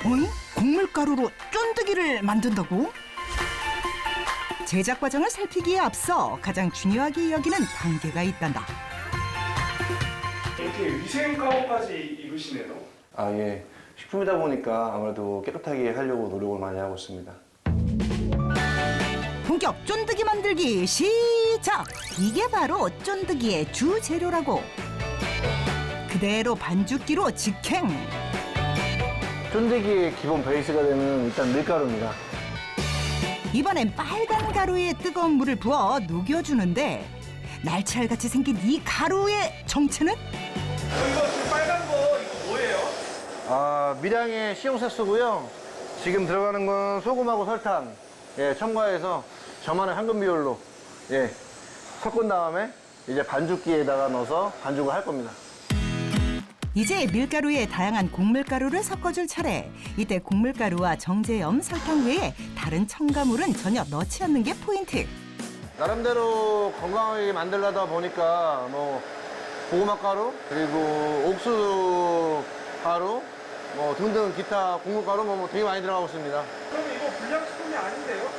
어이? 곡물가루로 쫀득이를 만든다고? 제작 과정을 살피기에 앞서 가장 중요하게 여기는 단계가 있단다. 이렇게 위생 가구까지 이루시네요. 아, 예. 식품이다 보니까 아무래도 깨끗하게 하려고 노력을 많이 하고 있습니다. 본격 쫀득이 만들기 시작! 이게 바로 쫀득이의 주 재료라고. 그대로 반죽기로 직행. 쫀득이의 기본 베이스가 되는 일단 밀가루입니다. 이번엔 빨간 가루에 뜨거운 물을 부어 녹여주는데 날치알같이 생긴 이 가루의 정체는? 이거 지금 빨간 거 이거 뭐예요? 아, 밀양의 식용색소고요. 지금 들어가는 건 소금하고 설탕, 예, 첨가해서 저만의 황금 비율로, 예, 섞은 다음에 이제 반죽기에다가 넣어서 반죽을 할 겁니다. 이제 밀가루에 다양한 곡물가루를 섞어줄 차례. 이때 곡물가루와 정제염, 설탕 외에 다른 첨가물은 전혀 넣지 않는 게 포인트. 나름대로 건강하게 만들려다 보니까 뭐 고구마 가루, 그리고 옥수수 가루, 뭐 등등 기타 곡물가루 뭐 되게 많이 들어가고 있습니다. 그럼 이거 불량식품이 아닌데요?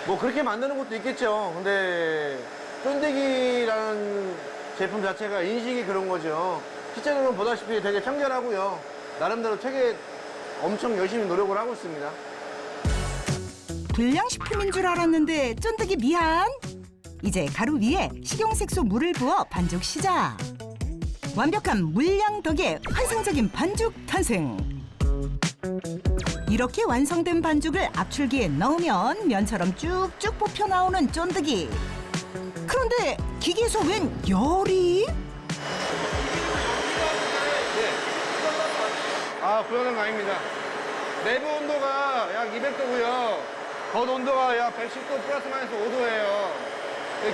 뭐 그렇게 만드는 것도 있겠죠. 근데 쫀득이라는 제품 자체가 인식이 그런 거죠. 실제로는 보다시피 되게 청결하고요. 나름대로 되게 엄청 열심히 노력을 하고 있습니다. 불량식품인 줄 알았는데 쫀득이 미안. 이제 가루 위에 식용색소 물을 부어 반죽 시작. 완벽한 물량 덕에 환상적인 반죽 탄생. 이렇게 완성된 반죽을 압출기에 넣으면 면처럼 쭉쭉 뽑혀 나오는 쫀득이. 그런데 기계에서 웬 열이? 아, 그러는 거 아닙니다. 내부 온도가 약 200도고요. 겉 온도가 약 110도 플러스 마이너스 5도예요.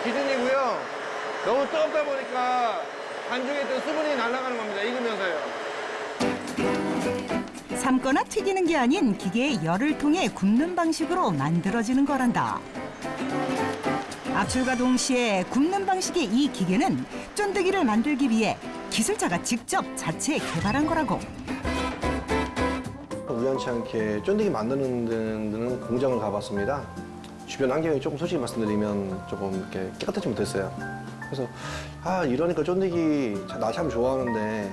기준이고요. 너무 뜨겁다 보니까 반죽에 있던 수분이 날아가는 겁니다. 익으면서요. 삶거나 튀기는 게 아닌 기계의 열을 통해 굽는 방식으로 만들어지는 거란다. 압출과 동시에 굽는 방식의 이 기계는 쫀득이를 만들기 위해 기술자가 직접 자체 개발한 거라고. 우연치 않게 쫀득이 만드는 데는 공장을 가봤습니다. 주변 환경이 조금 솔직히 말씀드리면 조금 이렇게 깨끗하지 못했어요. 그래서 이러니까 쫀득이 나 참 좋아하는데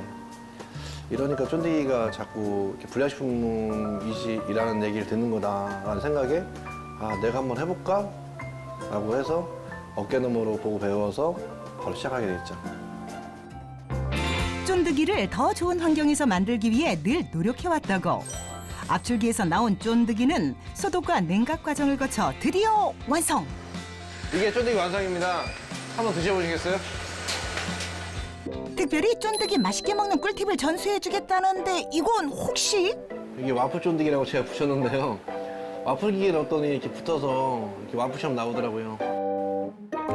이러니까 쫀득이가 자꾸 이렇게 불량식품이라는 얘기를 듣는 거다라는 생각에 내가 한번 해볼까? 라고 해서 어깨너머로 보고 배워서 바로 시작하게 됐죠. 쫀득이를 더 좋은 환경에서 만들기 위해 늘 노력해왔다고. 압출기에서 나온 쫀득이는 소독과 냉각 과정을 거쳐 드디어 완성! 이게 쫀득이 완성입니다. 한번 드셔보시겠어요? 특별히 쫀득이 맛있게 먹는 꿀팁을 전수해주겠다는데 이건 혹시? 이게 와플 쫀득이라고 제가 붙였는데요. 와플 기계에 넣었더니 이렇게 붙어서 이렇게 와플처럼 나오더라고요.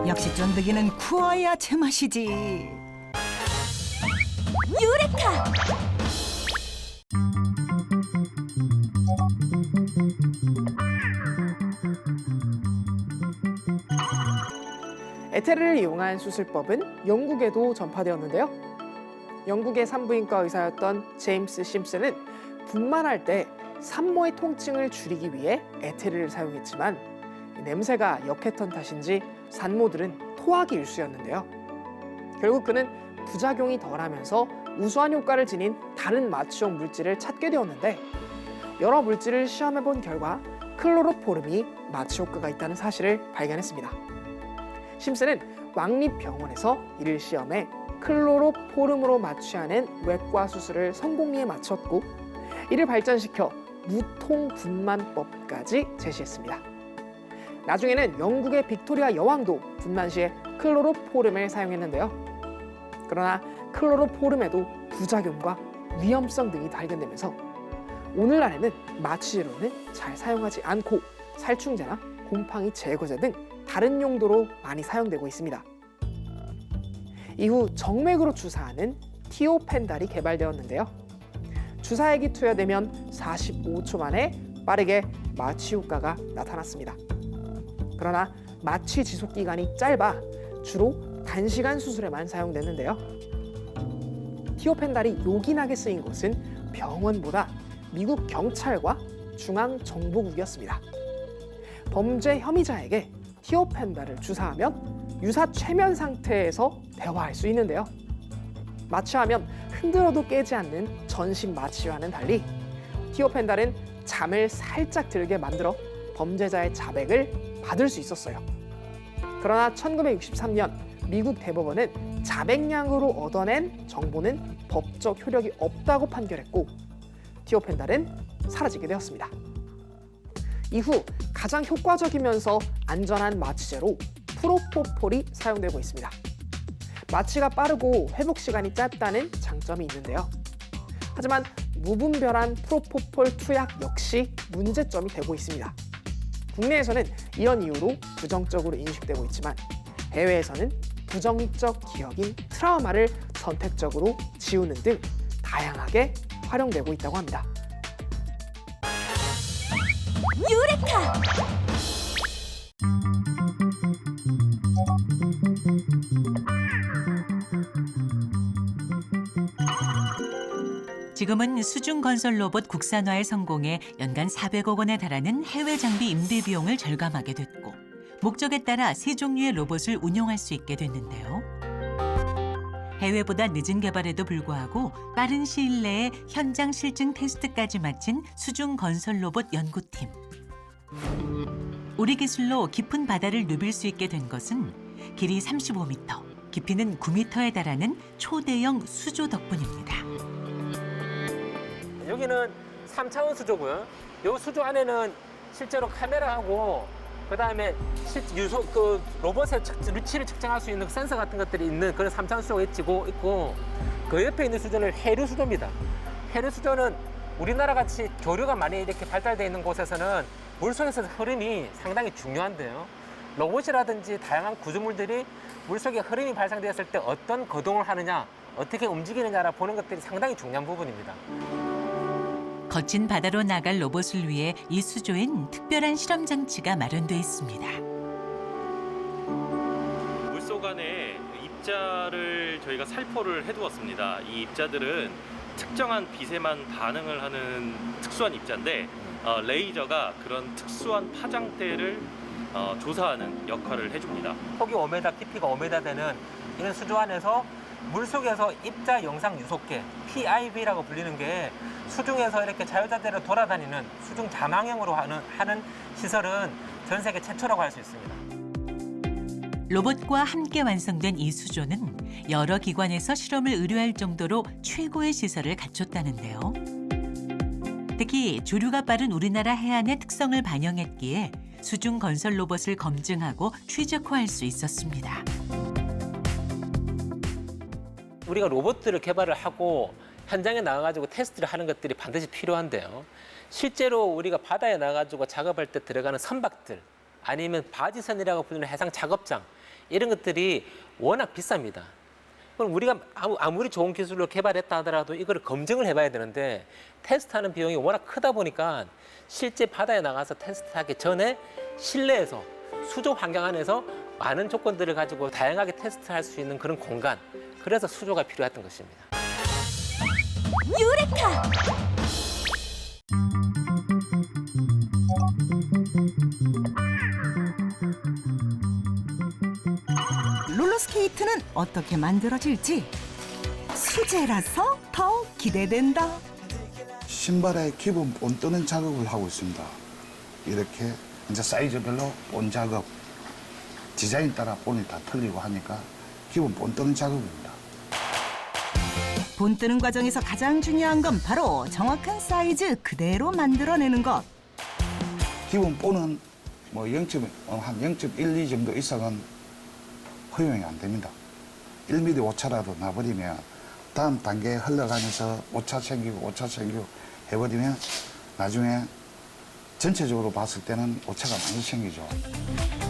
역시 쫀득이는 구워야 제맛이지. 유레카! 에테르를 이용한 수술법은 영국에도 전파되었는데요. 영국의 산부인과 의사였던 제임스 심슨은 분만할 때 산모의 통증을 줄이기 위해 에테르를 사용했지만 냄새가 역했던 탓인지 산모들은 토하기 일쑤였는데요. 결국 그는 부작용이 덜하면서 우수한 효과를 지닌 다른 마취용 물질을 찾게 되었는데 여러 물질을 시험해본 결과 클로로포름이 마취 효과가 있다는 사실을 발견했습니다. 심슨은 왕립병원에서 이를 시험해 클로로포름으로 마취하는 외과 수술을 성공리에 마쳤고 이를 발전시켜 무통분만법까지 제시했습니다. 나중에는 영국의 빅토리아 여왕도 분만 시에 클로로포름을 사용했는데요. 그러나 클로로포름에도 부작용과 위험성 등이 발견되면서 오늘날에는 마취제로는 잘 사용하지 않고 살충제나 곰팡이 제거제 등 다른 용도로 많이 사용되고 있습니다. 이후 정맥으로 주사하는 티오펜달이 개발되었는데요. 주사액이 투여되면 45초 만에 빠르게 마취 효과가 나타났습니다. 그러나 마취 지속 기간이 짧아 주로 단시간 수술에만 사용됐는데요. 티오펜달이 요긴하게 쓰인 곳은 병원보다 미국 경찰과 중앙정보국이었습니다. 범죄 혐의자에게 티오펜달을 주사하면 유사 최면 상태에서 대화할 수 있는데요. 마취하면 흔들어도 깨지 않는 전신 마취와는 달리 티오펜달은 잠을 살짝 들게 만들어 범죄자의 자백을 받을 수 있었어요. 그러나 1963년 미국 대법원은 자백량으로 얻어낸 정보는 법적 효력이 없다고 판결했고 티오펜달은 사라지게 되었습니다. 이후 가장 효과적이면서 안전한 마취제로 프로포폴이 사용되고 있습니다. 마취가 빠르고 회복 시간이 짧다는 장점이 있는데요. 하지만 무분별한 프로포폴 투약 역시 문제점이 되고 있습니다. 국내에서는 이런 이유로 부정적으로 인식되고 있지만 해외에서는 부정적 기억인 트라우마를 선택적으로 지우는 등 다양하게 활용되고 있다고 합니다. 지금은 수중 건설 로봇 국산화에 성공해 연간 400억 원에 달하는 해외 장비 임대 비용을 절감하게 됐고 목적에 따라 세 종류의 로봇을 운용할 수 있게 됐는데요. 해외보다 늦은 개발에도 불구하고 빠른 시일 내에 현장 실증 테스트까지 마친 수중 건설 로봇 연구팀. 우리 기술로 깊은 바다를 누빌 수 있게 된 것은 길이 35m, 깊이는 9m에 달하는 초대형 수조 덕분입니다. 여기는 3차원 수조고요. 이 수조 안에는 실제로 카메라하고 그다음에 로봇의 위치를 측정할 수 있는 센서 같은 것들이 있는 그런 3차원 수조가 있고 그 옆에 있는 수조는 해류 수조입니다. 해류 수조는 우리나라 같이 교류가 많이 이렇게 발달되어 있는 곳에서는 물속에서 흐름이 상당히 중요한데요. 로봇이라든지 다양한 구조물들이 물속에 흐름이 발생되었을 때 어떤 거동을 하느냐, 어떻게 움직이느냐를 보는 것들이 상당히 중요한 부분입니다. 거친 바다로 나갈 로봇을 위해 이 수조엔 특별한 실험 장치가 마련돼 있습니다. 물속 안에 입자를 저희가 살포를 해두었습니다. 이 입자들은 특정한 빛에만 반응을 하는 특수한 입자인데 레이저가 그런 특수한 파장대를 조사하는 역할을 해줍니다. 폭이 5m, 깊이가 5m 되는 이런 수조 안에서 물속에서 입자 영상 유속계 PIV라고 불리는 게 수중에서 이렇게 자유자재로 돌아다니는 수중 자망형으로 하는 시설은 전 세계 최초라고 할 수 있습니다. 로봇과 함께 완성된 이 수조는 여러 기관에서 실험을 의뢰할 정도로 최고의 시설을 갖췄다는데요. 특히 조류가 빠른 우리나라 해안의 특성을 반영했기에 수중 건설 로봇을 검증하고 최적화할 수 있었습니다. 우리가 로봇들을 개발을 하고 현장에 나가가지고 테스트를 하는 것들이 반드시 필요한데요. 실제로 우리가 바다에 나가가지고 작업할 때 들어가는 선박들 아니면 바지선이라고 불리는 해상 작업장 이런 것들이 워낙 비쌉니다. 그럼 우리가 아무리 좋은 기술로 개발했다 하더라도 이걸 검증을 해봐야 되는데 테스트하는 비용이 워낙 크다 보니까 실제 바다에 나가서 테스트하기 전에 실내에서 수조 환경 안에서 많은 조건들을 가지고 다양하게 테스트할 수 있는 그런 공간, 그래서 수조가 필요했던 것입니다. 롤러스케이트는 어떻게 만들어질지 수제라서 더 기대된다. 신발에 기본 본 뜨는 작업을 하고 있습니다. 이렇게 이제 사이즈별로 본 작업, 디자인 따라 본이 다 틀리고 하니까 기본 본 뜨는 작업입니다. 본 뜨는 과정에서 가장 중요한 건 바로 정확한 사이즈 그대로 만들어내는 것. 기본 본은 뭐 0.1, 2 정도 이상은 허용이 안 됩니다. 1mm 오차라도 나버리면 다음 단계에 흘러가면서 오차 생기고 해버리면 나중에 전체적으로 봤을 때는 오차가 많이 생기죠.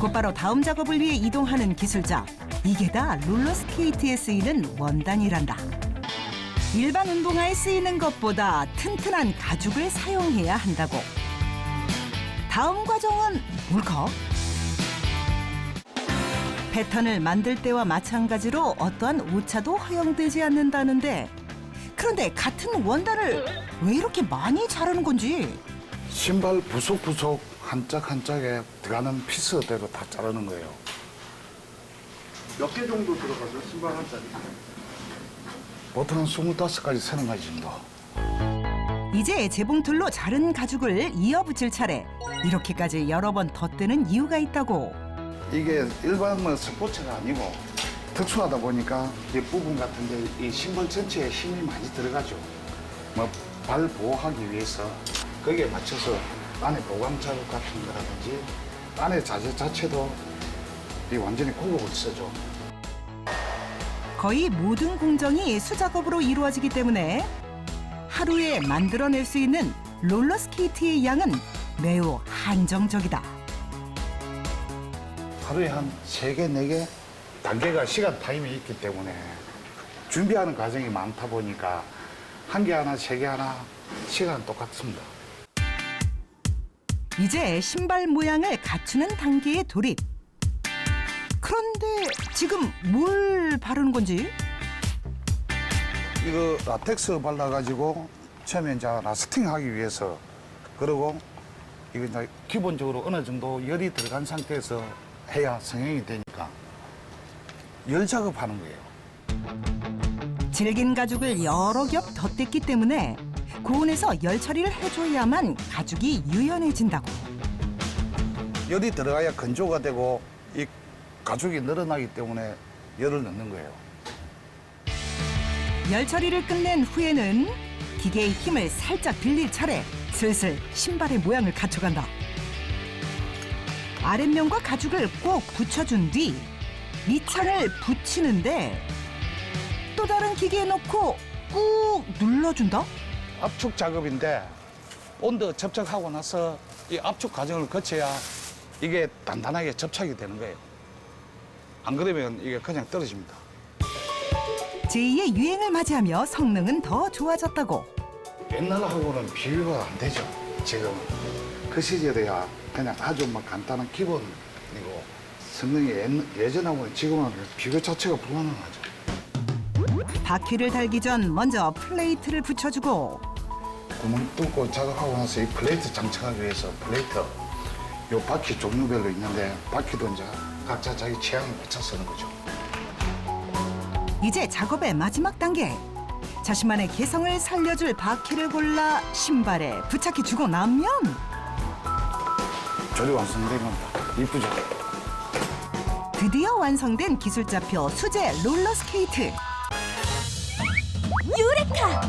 곧바로 다음 작업을 위해 이동하는 기술자. 이게 다 롤러스케이트에 쓰이는 원단이란다. 일반 운동화에 쓰이는 것보다 튼튼한 가죽을 사용해야 한다고. 다음 과정은 뭘까? 패턴을 만들 때와 마찬가지로 어떠한 오차도 허용되지 않는다는데 그런데 같은 원단을 왜 이렇게 많이 자르는 건지 신발 부속부속 한 짝 한 짝에 들어가는 피스대로 다 자르는 거예요. 몇 개 정도 들어가죠? 신발 한 짝이? 보통 한 25가지, 30가지 정도. 이제 재봉틀로 자른 가죽을 이어붙일 차례. 이렇게까지 여러 번 덧대는 이유가 있다고. 이게 일반 스포츠가 아니고 특수하다 보니까 이 부분 같은데 이 신발 전체에 힘이 많이 들어가죠. 뭐 발 보호하기 위해서 거기에 맞춰서 안에 보강 자국 같은 거라든지 안에 자재 자체도 이 완전히 고급을 쓰죠. 거의 모든 공정이 수작업으로 이루어지기 때문에 하루에 만들어낼 수 있는 롤러스케이트의 양은 매우 한정적이다. 하루에 한 3개, 4개 단계가 시간 타임이 있기 때문에 준비하는 과정이 많다 보니까 1개 하나, 3개 하나 시간은 똑같습니다. 이제 신발 모양을 갖추는 단계에 돌입. 그런데 지금 뭘 바르는 건지? 이거 라텍스 발라가지고 처음에 이제 라스팅하기 위해서 그리고 이거 이제 기본적으로 어느 정도 열이 들어간 상태에서 해야 성형이 되니까 열 작업하는 거예요. 질긴 가죽을 여러 겹 덧댔기 때문에 고온에서 열 처리를 해줘야만 가죽이 유연해진다고. 열이 들어가야 건조가 되고 이 가죽이 늘어나기 때문에 열을 넣는 거예요. 열 처리를 끝낸 후에는 기계의 힘을 살짝 빌릴 차례 슬슬 신발의 모양을 갖춰간다. 아랫면과 가죽을 꼭 붙여준 뒤 밑창을 붙이는데 또 다른 기계에 넣고 꾹 눌러준다? 압축 작업인데 본드 접착하고 나서 이 압축 과정을 거쳐야 이게 단단하게 접착이 되는 거예요. 안 그러면 이게 그냥 떨어집니다. 제2의 유행을 맞이하며 성능은 더 좋아졌다고. 옛날하고는 비교가 안 되죠. 지금 그 시절에야 그냥 아주 막 간단한 기본이고 성능이 예전하고는 지금은 비교 자체가 불가능하죠. 바퀴를 달기 전 먼저 플레이트를 붙여주고 구멍 뚫고 작업하고 나서 이 플레이트 장착하기 위해서 플레이트 요 바퀴 종류별로 있는데 바퀴도 이제 각자 자기 취향에 맞춰 쓰는 거죠. 이제 작업의 마지막 단계. 자신만의 개성을 살려줄 바퀴를 골라 신발에 부착해주고 나면 조리 완성된 겁니다. 이쁘죠? 드디어 완성된 기술자표 수제 롤러스케이트. 유레카!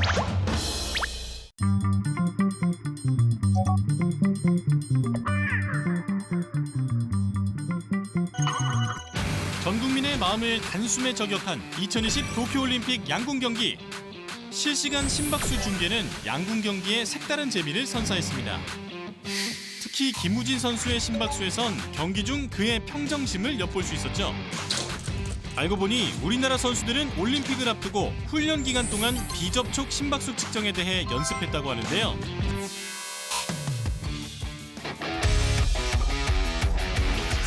전 국민의 마음을 단숨에 저격한 2020 도쿄올림픽 양궁 경기. 실시간 심박수 중계는 양궁 경기의 색다른 재미를 선사했습니다. 특히 김우진 선수의 심박수에선 경기 중 그의 평정심을 엿볼 수 있었죠. 알고 보니 우리나라 선수들은 올림픽을 앞두고 훈련 기간 동안 비접촉 심박수 측정에 대해 연습했다고 하는데요.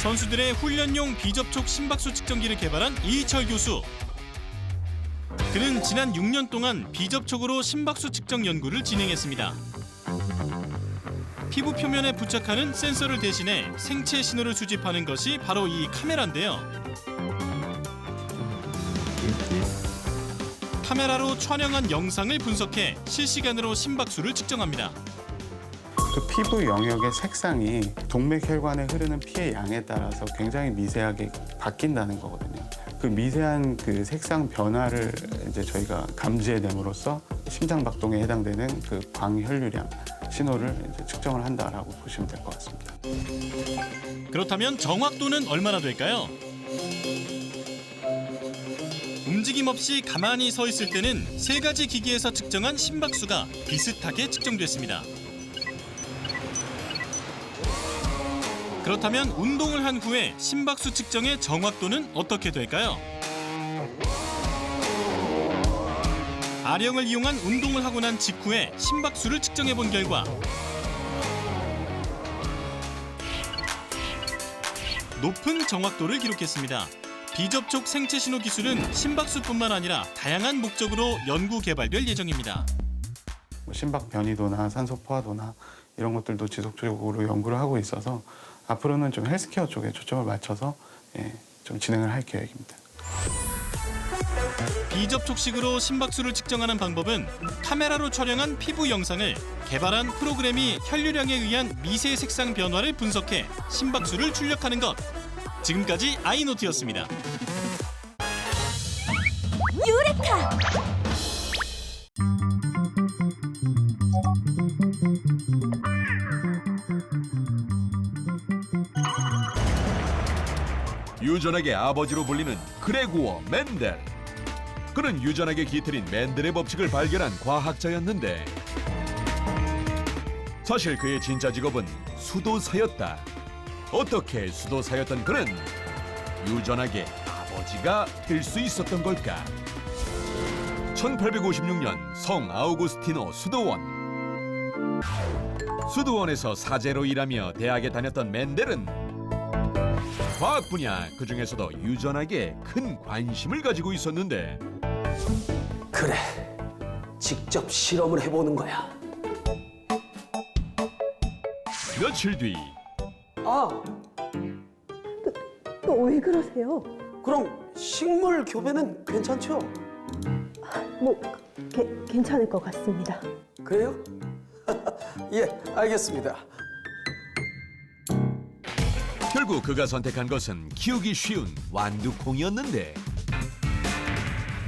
선수들의 훈련용 비접촉 심박수 측정기를 개발한 이희철 교수. 그는 지난 6년 동안 비접촉으로 심박수 측정 연구를 진행했습니다. 피부 표면에 부착하는 센서를 대신해 생체 신호를 수집하는 것이 바로 이 카메라인데요. 카메라로 촬영한 영상을 분석해 실시간으로 심박수를 측정합니다. 그 피부 영역의 색상이 동맥혈관에 흐르는 피의 양에 따라서 굉장히 미세하게 바뀐다는 거거든요. 그 미세한 그 색상 변화를 이제 저희가 감지해냄으로써 심장 박동에 해당되는 그 광혈류량 신호를 이제 측정을 한다라고 보시면 될 것 같습니다. 그렇다면 정확도는 얼마나 될까요? 움직임 없이 가만히 서 있을 때는 3가지 기기에서 측정한 심박수가 비슷하게 측정됐습니다. 그렇다면 운동을 한 후에 심박수 측정의 정확도는 어떻게 될까요? 아령을 이용한 운동을 하고 난 직후에 심박수를 측정해 본 결과 높은 정확도를 기록했습니다. 비접촉 생체 신호 기술은 심박수뿐만 아니라 다양한 목적으로 연구 개발될 예정입니다. 심박 변이도나 산소 포화도나 이런 것들도 지속적으로 연구를 하고 있어서 앞으로는 좀 헬스케어 쪽에 초점을 맞춰서 좀 진행을 할 계획입니다. 비접촉식으로 심박수를 측정하는 방법은 카메라로 촬영한 피부 영상을 개발한 프로그램이 혈류량에 의한 미세 색상 변화를 분석해 심박수를 출력하는 것. 지금까지 아이노트였습니다. 유레카! 유전학의 아버지로 불리는 그레고어 멘델. 그는 유전학에 깃들인 멘델의 법칙을 발견한 과학자였는데 사실 그의 진짜 직업은 수도사였다. 어떻게 수도사였던 그는 유전학의 아버지가 될 수 있었던 걸까? 1856년 성 아우구스티노 수도원. 수도원에서 사제로 일하며 대학에 다녔던 멘델은 과학 분야, 그중에서도 유전학에 큰 관심을 가지고 있었는데 그래, 직접 실험을 해보는 거야. 며칠 뒤 또 왜 그러세요? 그럼 식물 교배는 괜찮죠? 뭐 괜찮을 것 같습니다. 그래요? 예, 알겠습니다. 결국 그가 선택한 것은 키우기 쉬운 완두콩이었는데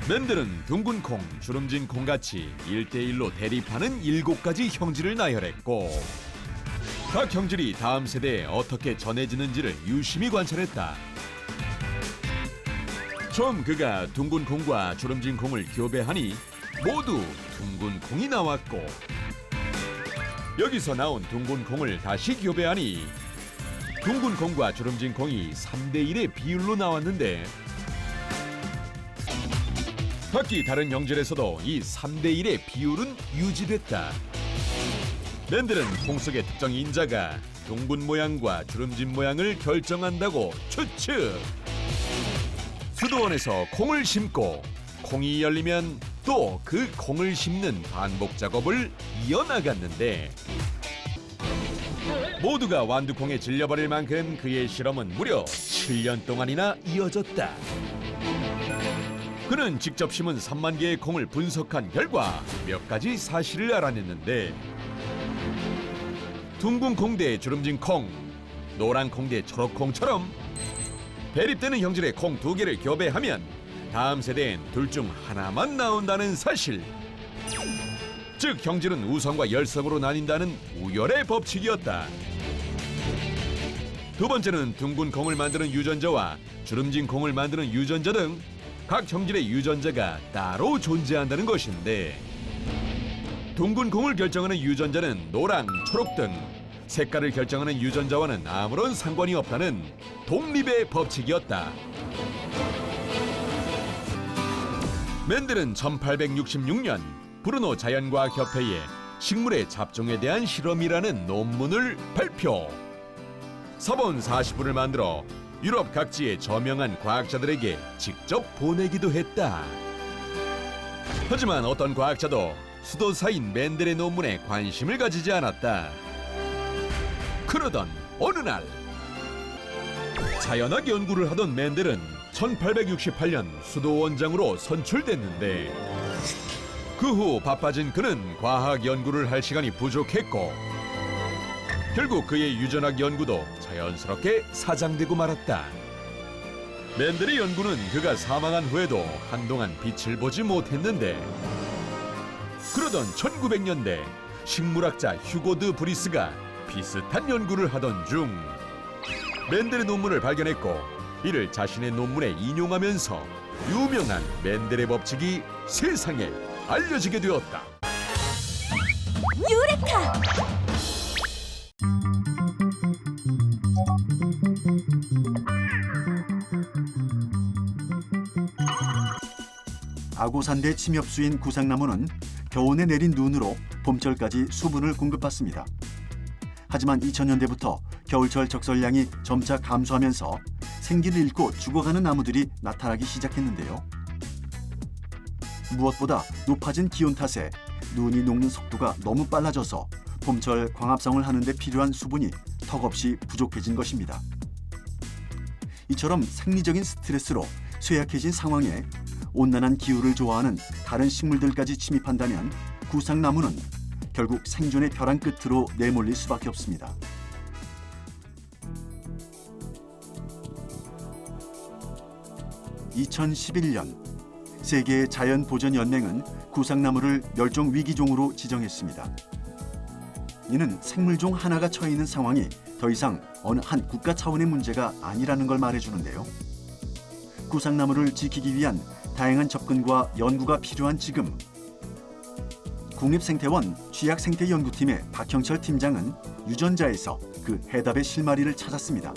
멘델은 둥근 콩, 주름진 콩같이 1대1로 대립하는 7가지 형질을 나열했고 각 형질이 다음 세대에 어떻게 전해지는지를 유심히 관찰했다. 처음 그가 둥근 콩과 주름진 콩을 교배하니 모두 둥근 콩이 나왔고 여기서 나온 둥근 콩을 다시 교배하니 둥근 콩과 주름진 콩이 3대1의 비율로 나왔는데 각기 다른 형질에서도 이 3대1의 비율은 유지됐다. 멘델은 콩 속의 특정 인자가 둥근 모양과 주름진 모양을 결정한다고 추측. 수도원에서 콩을 심고 콩이 열리면 또 그 콩을 심는 반복 작업을 이어나갔는데 모두가 완두콩에 질려버릴 만큼 그의 실험은 무려 7년 동안이나 이어졌다. 그는 직접 심은 3만 개의 콩을 분석한 결과 몇 가지 사실을 알아냈는데 둥근 콩 대 주름진 콩, 노란 콩 대 초록콩처럼 배립되는 형질의 콩 2개를 교배하면 다음 세대엔 둘 중 하나만 나온다는 사실. 즉 형질은 우성과 열성으로 나뉜다는 우열의 법칙이었다. 두 번째는 둥근 콩을 만드는 유전자와 주름진 콩을 만드는 유전자 등 각 형질의 유전자가 따로 존재한다는 것인데 둥근 콩을 결정하는 유전자는 노랑, 초록 등 색깔을 결정하는 유전자와는 아무런 상관이 없다는 독립의 법칙이었다. 멘델은 1866년 브루노 자연과학협회에 식물의 잡종에 대한 실험이라는 논문을 발표. 서본 40부를 만들어 유럽 각지의 저명한 과학자들에게 직접 보내기도 했다. 하지만 어떤 과학자도 수도사인 멘델의 논문에 관심을 가지지 않았다. 그러던 어느 날 자연학 연구를 하던 멘델은 1868년 수도원장으로 선출됐는데 그 후 바빠진 그는 과학 연구를 할 시간이 부족했고 결국 그의 유전학 연구도 자연스럽게 사장되고 말았다. 멘델의 연구는 그가 사망한 후에도 한동안 빛을 보지 못했는데 그러던 1900년대 식물학자 휴고 드 브리스가 비슷한 연구를 하던 중 멘델의 논문을 발견했고 이를 자신의 논문에 인용하면서 유명한 멘델의 법칙이 세상에 알려지게 되었다. 유레카! 아고산대 침엽수인 구상나무는 겨우내 내린 눈으로 봄철까지 수분을 공급받습니다. 하지만 2000년대부터 겨울철 적설량이 점차 감소하면서 생기를 잃고 죽어가는 나무들이 나타나기 시작했는데요. 무엇보다 높아진 기온 탓에 눈이 녹는 속도가 너무 빨라져서 봄철 광합성을 하는 데 필요한 수분이 턱없이 부족해진 것입니다. 이처럼 생리적인 스트레스로 쇠약해진 상황에 온난한 기후를 좋아하는 다른 식물들까지 침입한다면 구상나무는 결국 생존의 벼랑 끝으로 내몰릴 수밖에 없습니다. (2011년) 세계 자연보전연맹은 구상나무를 멸종위기종으로 지정했습니다. 이는 생물종 하나가 처해 있는 상황이 더 이상 어느 한 국가 차원의 문제가 아니라는 걸 말해주는데요. 구상나무를 지키기 위한 다양한 접근과 연구가 필요한 지금, 국립생태원 취약생태연구팀의 박형철 팀장은 유전자에서 그 해답의 실마리를 찾았습니다.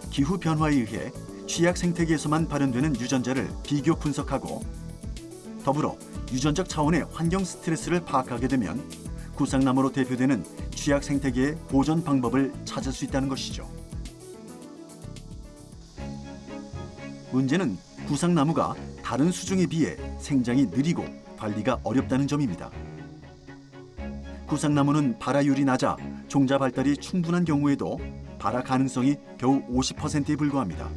기후 변화에 의해 취약 생태계에서만 발현되는 유전자를 비교 분석하고 더불어 유전적 차원의 환경 스트레스를 파악하게 되면 구상나무로 대표되는 취약 생태계의 보존 방법을 찾을 수 있다는 것이죠. 문제는 구상나무가 다른 수종에 비해 생장이 느리고 관리가 어렵다는 점입니다. 구상나무는 발화율이 낮아 종자 발달이 충분한 경우에도 발화 가능성이 겨우 50%에 불과합니다.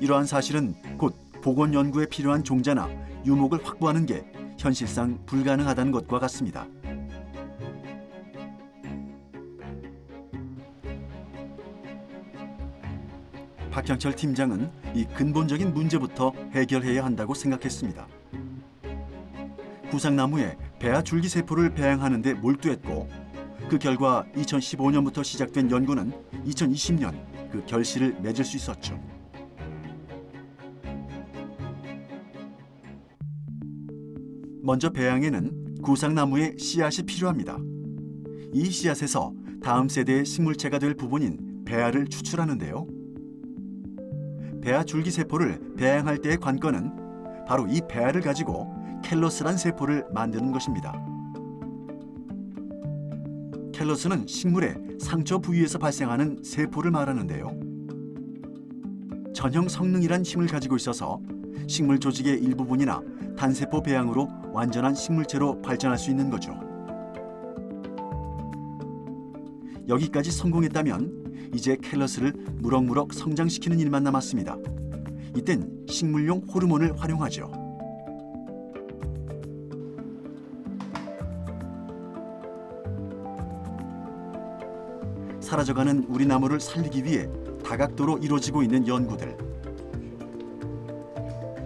이러한 사실은 곧 복원 연구에 필요한 종자나 유목을 확보하는 게 현실상 불가능하다는 것과 같습니다. 박형철 팀장은 이 근본적인 문제부터 해결해야 한다고 생각했습니다. 구상나무에 배아 줄기세포를 배양하는 데 몰두했고 그 결과 2015년부터 시작된 연구는 2020년 그 결실을 맺을 수 있었죠. 먼저 배양에는 구상나무의 씨앗이 필요합니다. 이 씨앗에서 다음 세대의 식물체가 될 부분인 배아를 추출하는데요. 배아 줄기세포를 배양할 때의 관건은 바로 이 배아를 가지고 캘러스란 세포를 만드는 것입니다. 캘러스는 식물의 상처 부위에서 발생하는 세포를 말하는데요. 전형 성능이란 힘을 가지고 있어서 식물 조직의 일부분이나 단세포 배양으로 완전한 식물체로 발전할 수 있는 거죠. 여기까지 성공했다면 이제 캘러스를 무럭무럭 성장시키는 일만 남았습니다. 이땐 식물용 호르몬을 활용하죠. 사라져가는 우리 나무를 살리기 위해 다각도로 이루어지고 있는 연구들.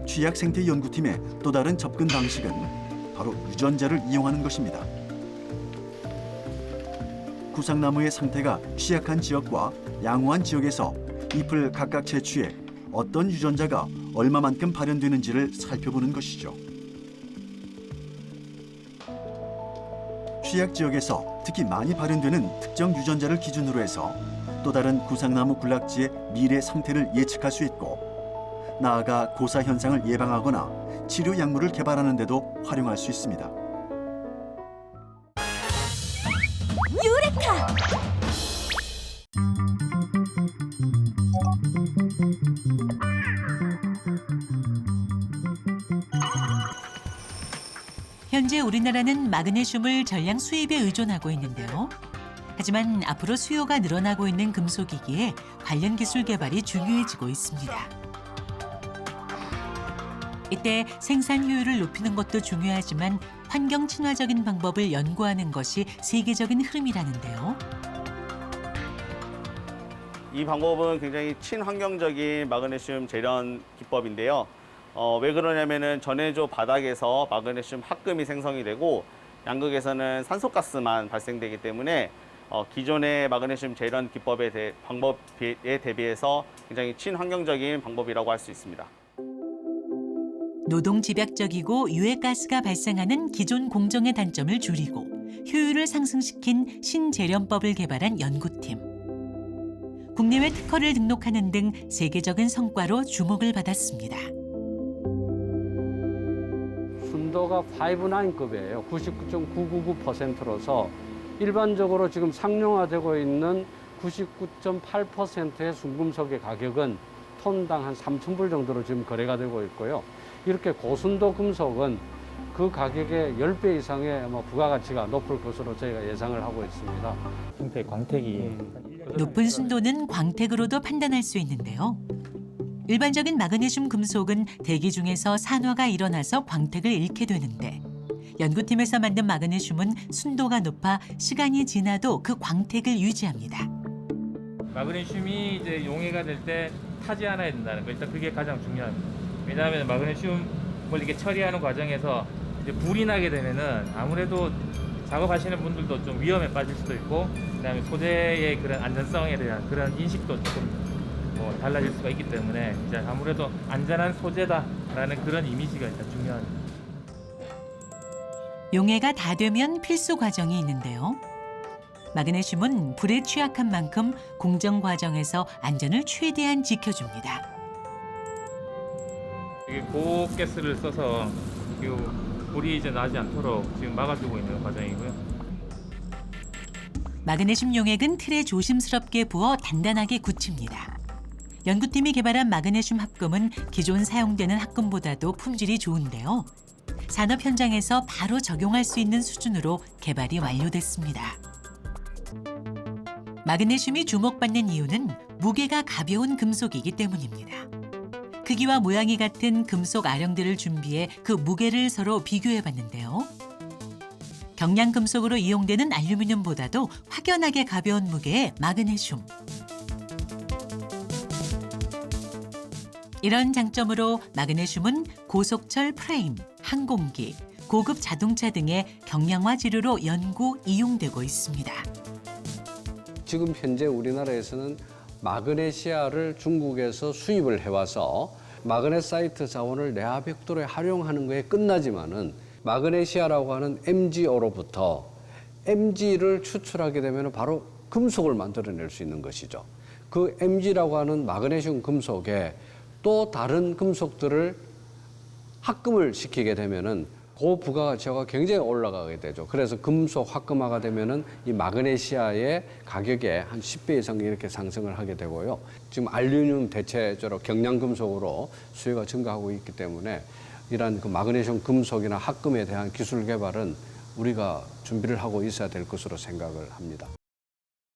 취약생태연구팀의 또 다른 접근 방식은 바로 유전자를 이용하는 것입니다. 구상나무의 상태가 취약한 지역과 양호한 지역에서 잎을 각각 채취해 어떤 유전자가 얼마만큼 발현되는지를 살펴보는 것이죠. 취약 지역에서 특히 많이 발현되는 특정 유전자를 기준으로 해서 또 다른 구상나무 군락지의 미래 상태를 예측할 수 있고 나아가 고사 현상을 예방하거나 치료 약물을 개발하는 데도 활용할 수 있습니다. 유레카! 현재 우리나라는 마그네슘을 전량 수입에 의존하고 있는데요. 하지만 앞으로 수요가 늘어나고 있는 금속이기에 관련 기술 개발이 중요해지고 있습니다. 이때 생산 효율을 높이는 것도 중요하지만 환경 친화적인 방법을 연구하는 것이 세계적인 흐름이라는데요. 이 방법은 굉장히 친환경적인 마그네슘 재련 기법인데요. 왜 그러냐면은 전해조 바닥에서 마그네슘 합금이 생성이 되고 양극에서는 산소가스만 발생되기 때문에 기존의 마그네슘 재련 기법의 방법에 대비해서 굉장히 친환경적인 방법이라고 할 수 있습니다. 노동 집약적이고 유해가스가 발생하는 기존 공정의 단점을 줄이고 효율을 상승시킨 신재련법을 개발한 연구팀. 국내외 특허를 등록하는 등 세계적인 성과로 주목을 받았습니다. 순도가 5-9급이에요. 99.999%로서 일반적으로 지금 상용화되고 있는 99.8%의 순금속의 가격은 톤당 한 3,000불 정도로 지금 거래가 되고 있고요. 이렇게 고순도 금속은 그 가격의 10배 이상의 부가가치가 높을 것으로 저희가 예상을 하고 있습니다. 광택이 높은 순도는 광택으로도 판단할 수 있는데요. 일반적인 마그네슘 금속은 대기 중에서 산화가 일어나서 광택을 잃게 되는데 연구팀에서 만든 마그네슘은 순도가 높아 시간이 지나도 그 광택을 유지합니다. 마그네슘이 이제 용해가 될 때 타지 않아야 된다는 거, 일단 그게 가장 중요합니다. 왜냐하면 마그네슘을 이렇게 처리하는 과정에서 이제 불이 나게 되면은 아무래도 작업하시는 분들도 좀 위험에 빠질 수도 있고, 그다음에 소재의 그런 안전성에 대한 그런 인식도 조금 달라질 수가 있기 때문에 이제 아무래도 안전한 소재다라는 그런 이미지가 일단 중요합니다. 용해가 다 되면 필수 과정이 있는데요. 마그네슘은 불에 취약한 만큼 공정 과정에서 안전을 최대한 지켜줍니다. 이게 고가스를 써서 불이 이제 나지 않도록 지금 막아주고 있는 과정이고요. 마그네슘 용액은 틀에 조심스럽게 부어 단단하게 굳힙니다. 연구팀이 개발한 마그네슘 합금은 기존 사용되는 합금보다도 품질이 좋은데요. 산업 현장에서 바로 적용할 수 있는 수준으로 개발이 완료됐습니다. 마그네슘이 주목받는 이유는 무게가 가벼운 금속이기 때문입니다. 크기와 모양이 같은 금속 아령들을 준비해 그 무게를 서로 비교해봤는데요. 경량 금속으로 이용되는 알루미늄보다도 확연하게 가벼운 무게의 마그네슘. 이런 장점으로 마그네슘은 고속철 프레임, 항공기, 고급 자동차 등의 경량화 재료로 연구, 이용되고 있습니다. 지금 현재 우리나라에서는 마그네시아를 중국에서 수입을 해와서 마그네사이트 자원을 내화벽돌에 활용하는 거에 끝나지만은 마그네시아라고 하는 MgO로부터 Mg를 추출하게 되면 바로 금속을 만들어낼 수 있는 것이죠. 그 Mg라고 하는 마그네슘 금속에 또 다른 금속들을 합금을 시키게 되면은 그 부가가치가 굉장히 올라가게 되죠. 그래서 금속 합금화가 되면은 이 마그네시아의 가격에 한 10배 이상 이렇게 상승을 하게 되고요. 지금 알루미늄 대체적으로 경량 금속으로 수요가 증가하고 있기 때문에 이러한 그 마그네슘 금속이나 합금에 대한 기술 개발은 우리가 준비를 하고 있어야 될 것으로 생각을 합니다.